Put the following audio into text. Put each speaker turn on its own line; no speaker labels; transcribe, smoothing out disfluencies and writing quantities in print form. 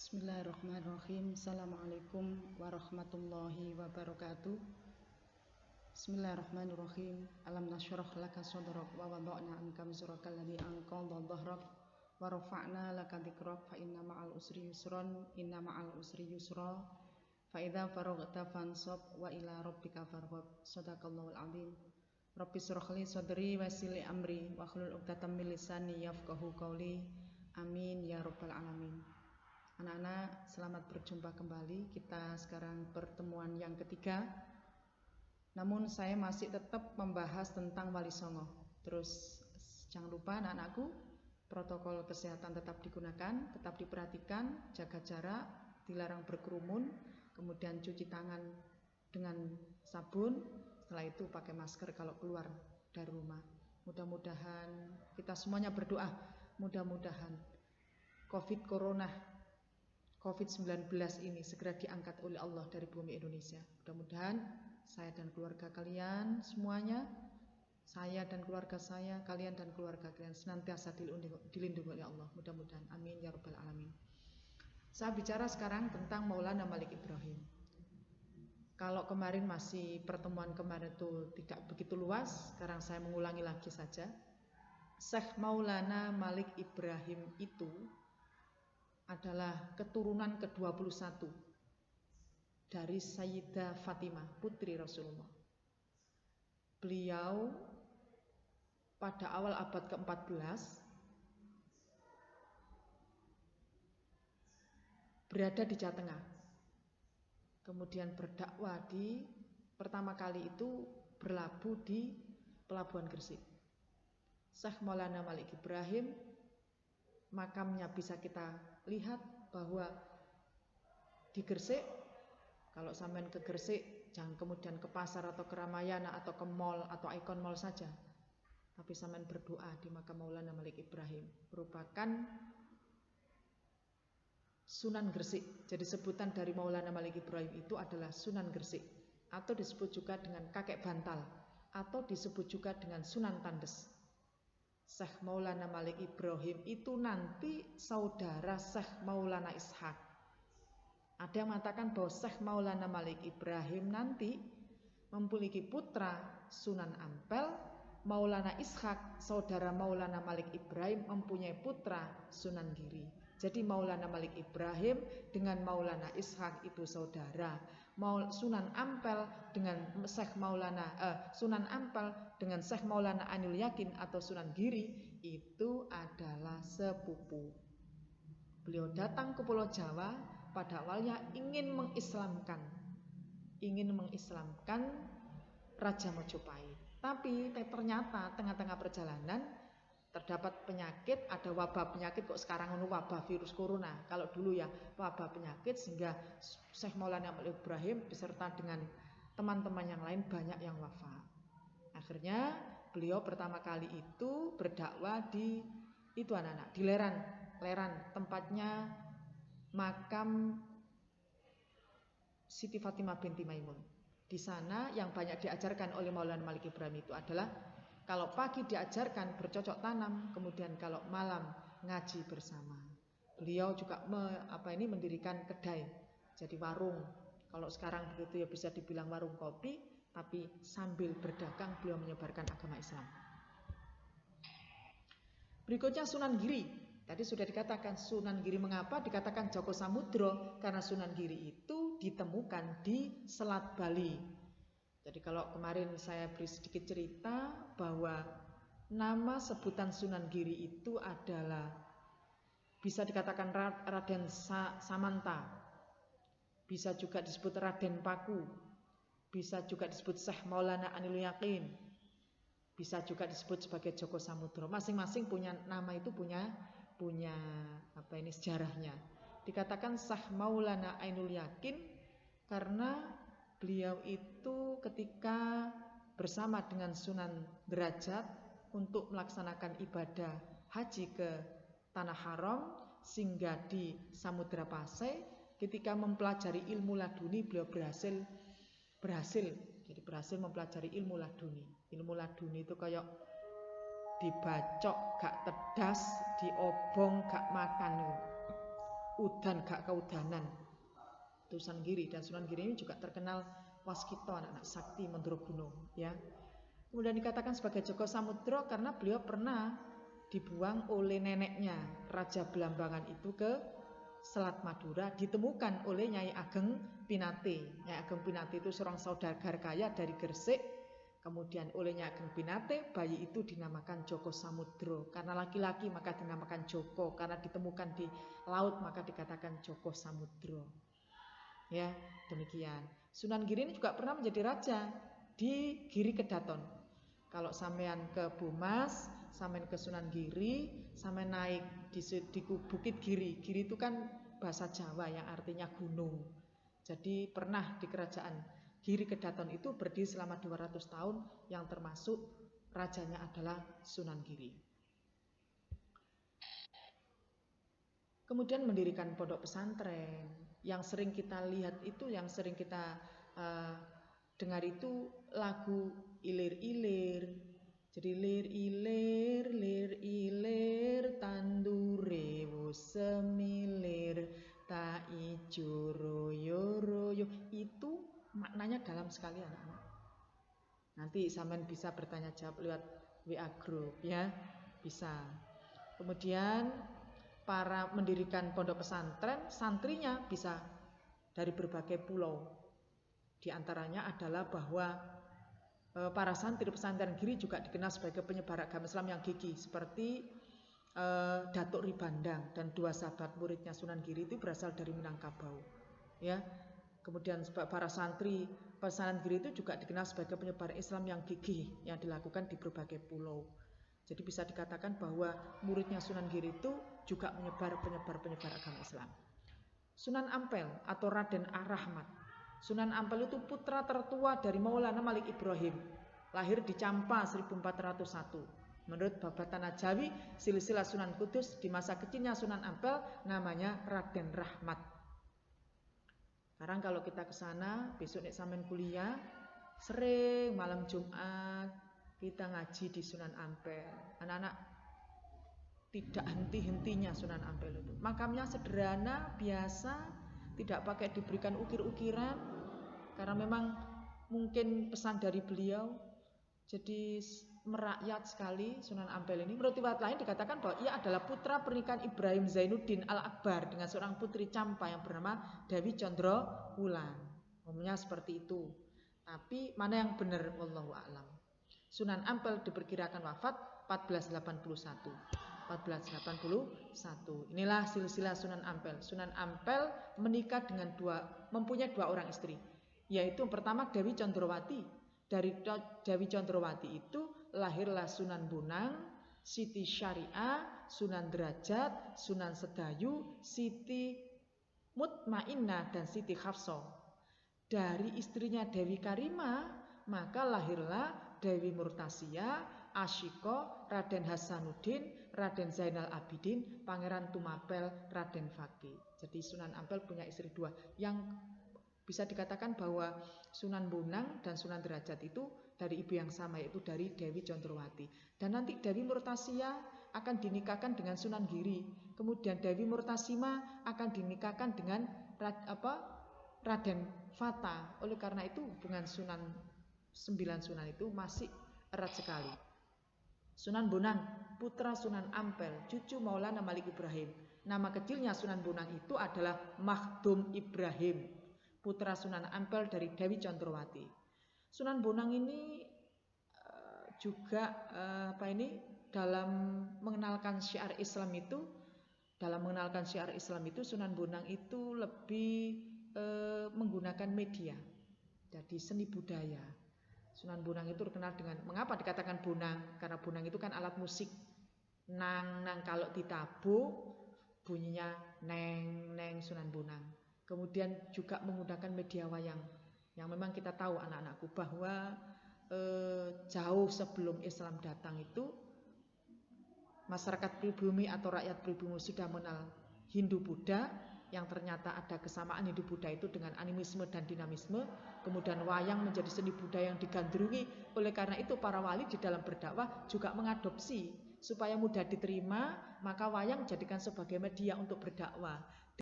Bismillahirrahmanirrahim. Assalamualaikum warahmatullahi wabarakatuh. Bismillahirrahmanirrahim. Alam nashrah laka sadrak wa wada'na anka wizraka alladhi anqadha dhahrak wa rafa'na laka dzikrak fa inna ma'al usri yusran inna ma'al usri yusra fa idza faraghta fansab wa ila rabbika farghab. Shadaqallahul azim. Rabbi shrah li sadri wa yassir li amri wa hlul 'uqdatam min lisani yafqahu qawli. Amin ya rabbal alamin. Anak-anak, selamat berjumpa kembali. Kita sekarang pertemuan yang ketiga. Namun saya masih tetap membahas tentang Wali Songo. Terus jangan lupa anak-anakku, protokol kesehatan tetap digunakan, tetap diperhatikan, jaga jarak, dilarang berkerumun, kemudian cuci tangan dengan sabun. Setelah itu pakai masker kalau keluar dari rumah. Mudah-mudahan kita semuanya berdoa, mudah-mudahan COVID-19 ini segera diangkat oleh Allah dari bumi Indonesia. Mudah-mudahan saya dan keluarga kalian semuanya, saya dan keluarga saya, kalian dan keluarga kalian senantiasa dilindungi oleh Allah. Mudah-mudahan. Amin ya rabbal alamin. Saya bicara sekarang tentang Maulana Malik Ibrahim. Kalau kemarin pertemuan kemarin itu tidak begitu luas, sekarang saya mengulangi lagi saja. Syekh Maulana Malik Ibrahim itu adalah keturunan ke-21 dari Sayyidah Fatimah, putri Rasulullah. Beliau pada awal abad ke-14 berada di Jawa Tengah. Kemudian berdakwah pertama kali itu berlabuh di Pelabuhan Gresik. Syekh Maulana Malik Ibrahim, makamnya bisa kita lihat bahwa di Gresik, kalau sampean ke Gresik jangan kemudian ke pasar atau ke Ramayana atau ke mall atau ikon mall saja, tapi sampean berdoa di makam Maulana Malik Ibrahim, merupakan Sunan Gresik. Jadi sebutan dari Maulana Malik Ibrahim itu adalah Sunan Gresik, atau disebut juga dengan kakek bantal, atau disebut juga dengan Sunan Tandes. Syekh Maulana Malik Ibrahim itu nanti saudara Syekh Maulana Ishaq. Ada yang mengatakan bahwa Syekh Maulana Malik Ibrahim nanti memiliki putra Sunan Ampel. Maulana Ishaq, saudara Maulana Malik Ibrahim, mempunyai putra Sunan Giri. Jadi Maulana Malik Ibrahim dengan Maulana Ishaq itu saudara. Sunan Ampel dengan Syekh Sunan Ampel dengan Syekh Maulana Ainul Yakin atau Sunan Giri itu adalah sepupu. Beliau datang ke Pulau Jawa pada awalnya ingin mengislamkan Raja Majapahit. Tapi ternyata tengah-tengah perjalanan terdapat penyakit, ada wabah penyakit, kok sekarang wabah virus corona. Kalau dulu ya wabah penyakit, sehingga Syekh Maulana Malik Ibrahim beserta dengan teman-teman yang lain banyak yang wafat. Akhirnya beliau pertama kali itu berdakwah di anak-anak, di Leran, tempatnya makam Siti Fatimah binti Maimun. Di sana yang banyak diajarkan oleh Maulana Malik Ibrahim itu adalah kalau pagi diajarkan bercocok tanam, kemudian kalau malam ngaji bersama. Beliau juga mendirikan kedai, jadi warung. Kalau sekarang begitu ya bisa dibilang warung kopi, tapi sambil berdagang beliau menyebarkan agama Islam. Berikutnya Sunan Giri. Tadi sudah dikatakan Sunan Giri, mengapa dikatakan Joko Samudro? Karena Sunan Giri itu ditemukan di Selat Bali. Jadi kalau kemarin saya beri sedikit cerita bahwa nama sebutan Sunan Giri itu adalah bisa dikatakan Raden Samanta, bisa juga disebut Raden Paku, bisa juga disebut Syekh Maulana Ainul Yakin, bisa juga disebut sebagai Joko Samudro. Masing-masing punya nama itu punya sejarahnya. Dikatakan Syekh Maulana Ainul Yakin karena beliau itu ketika bersama dengan Sunan Derajat untuk melaksanakan ibadah haji ke Tanah Haram, singgah di Samudra Pasai, ketika mempelajari ilmu laduni beliau berhasil mempelajari ilmu laduni. Ilmu laduni itu kayak dibacok gak tedas, diobong gak makan.
udan gak kaudanan. Itu Sunan Giri, dan Sunan Giri ini juga terkenal waskito, anak-anak sakti Mandraguna, ya. Kemudian dikatakan sebagai Joko Samudro karena beliau pernah dibuang oleh neneknya Raja Belambangan itu ke Selat Madura, ditemukan oleh Nyai Ageng Pinate. Nyai Ageng Pinate itu seorang saudagar kaya dari Gresik. Kemudian oleh Nyai Ageng Pinate, bayi itu dinamakan Joko Samudro. Karena laki-laki maka dinamakan Joko, karena ditemukan di laut maka dikatakan Joko Samudro. Ya, demikian. Sunan Giri ini juga pernah menjadi raja di Giri Kedaton. Kalau sampean ke Bumas, sampean ke Sunan Giri, sampean naik di Bukit Giri. Giri itu kan bahasa Jawa yang artinya gunung. Jadi pernah di kerajaan Giri Kedaton itu berdiri selama 200 tahun, yang termasuk rajanya adalah Sunan Giri. Kemudian mendirikan pondok pesantren. Yang sering kita lihat itu, yang sering kita dengar itu lagu ilir-ilir. Jadi lir ilir tandure wis semilir ta ijo royo royo. Itu maknanya dalam sekali, anak-anak. Nanti sampean bisa bertanya jawab lewat WA group, ya. Bisa. Kemudian para mendirikan pondok pesantren, santrinya bisa dari berbagai pulau. Di antaranya adalah bahwa para santri pesantren Giri juga dikenal sebagai penyebar agama Islam yang gigih, seperti Datuk Ribandang dan 2 sahabat muridnya Sunan Giri itu berasal dari Minangkabau. Ya. Kemudian para santri pesantren Giri itu juga dikenal sebagai penyebar Islam yang gigih yang dilakukan di berbagai pulau. Jadi bisa dikatakan bahwa muridnya Sunan Giri itu juga penyebar agama Islam. Sunan Ampel atau Raden Ar-Rahmat. Sunan Ampel itu putra tertua dari Maulana Malik Ibrahim. Lahir di Campa 1401. Menurut Babatan Najawi, silsilah Sunan Kudus, di masa kecilnya Sunan Ampel namanya Raden Rahmat. Sekarang kalau kita ke sana, besok nek sampean kuliah, sering malam Jumat kita ngaji di Sunan Ampel. Anak-anak, tidak henti-hentinya Sunan Ampel itu. Makamnya sederhana, biasa, tidak pakai diberikan ukir-ukiran, karena memang mungkin pesan dari beliau. Jadi merakyat sekali Sunan Ampel ini. Menurut riwayat lain dikatakan bahwa ia adalah putra pernikahan Ibrahim Zainuddin Al-Akbar dengan seorang putri Campa yang bernama Dewi Condrowulan. Umumnya seperti itu. Tapi mana yang benar, wallahu a'lam. Sunan Ampel diperkirakan wafat 1481. Inilah silsilah Sunan Ampel. Sunan Ampel menikah dengan mempunyai 2 orang istri, yaitu yang pertama Dewi Condrowati. Dari Dewi Condrowati itu lahirlah Sunan Bonang, Siti Syariah, Sunan Derajat, Sunan Sedayu, Siti Mutmainnah, dan Siti Hafsah. Dari istrinya Dewi Karimah maka lahirlah Dewi Murtasia, Asyiko, Raden Hasanuddin, Raden Zainal Abidin, Pangeran Tumapel, Raden Fakih. Jadi Sunan Ampel punya istri 2. Yang bisa dikatakan bahwa Sunan Bonang dan Sunan Derajat itu dari ibu yang sama, yaitu dari Dewi Condrowati. Dan nanti Dewi Murtasia akan dinikahkan dengan Sunan Giri. Kemudian Dewi Murtasima akan dinikahkan dengan Raden Fata. Oleh karena itu hubungan 9 Sunan itu masih erat sekali. Sunan Bonang, putra Sunan Ampel, cucu Maulana Malik Ibrahim. Nama kecilnya Sunan Bonang itu adalah Makhdum Ibrahim, putra Sunan Ampel dari Dewi Condrowati. Sunan Bonang ini juga dalam mengenalkan syiar Islam itu, Sunan Bonang itu lebih menggunakan media, jadi seni budaya. Sunan Bonang itu terkenal dengan, mengapa dikatakan bonang? Karena bonang itu kan alat musik. Nang kalau ditabuk bunyinya neng Sunan Bonang. Kemudian juga menggunakan media wayang, yang memang kita tahu anak-anakku bahwa jauh sebelum Islam datang itu masyarakat pribumi atau rakyat pribumi sudah mengenal Hindu Buddha, yang ternyata ada kesamaan Hindu Buddha itu dengan animisme dan dinamisme. Kemudian wayang menjadi seni budaya yang digandrungi. Oleh karena itu para wali di dalam berdakwah juga mengadopsi supaya mudah diterima, maka wayang dijadikan sebagai media untuk berdakwah.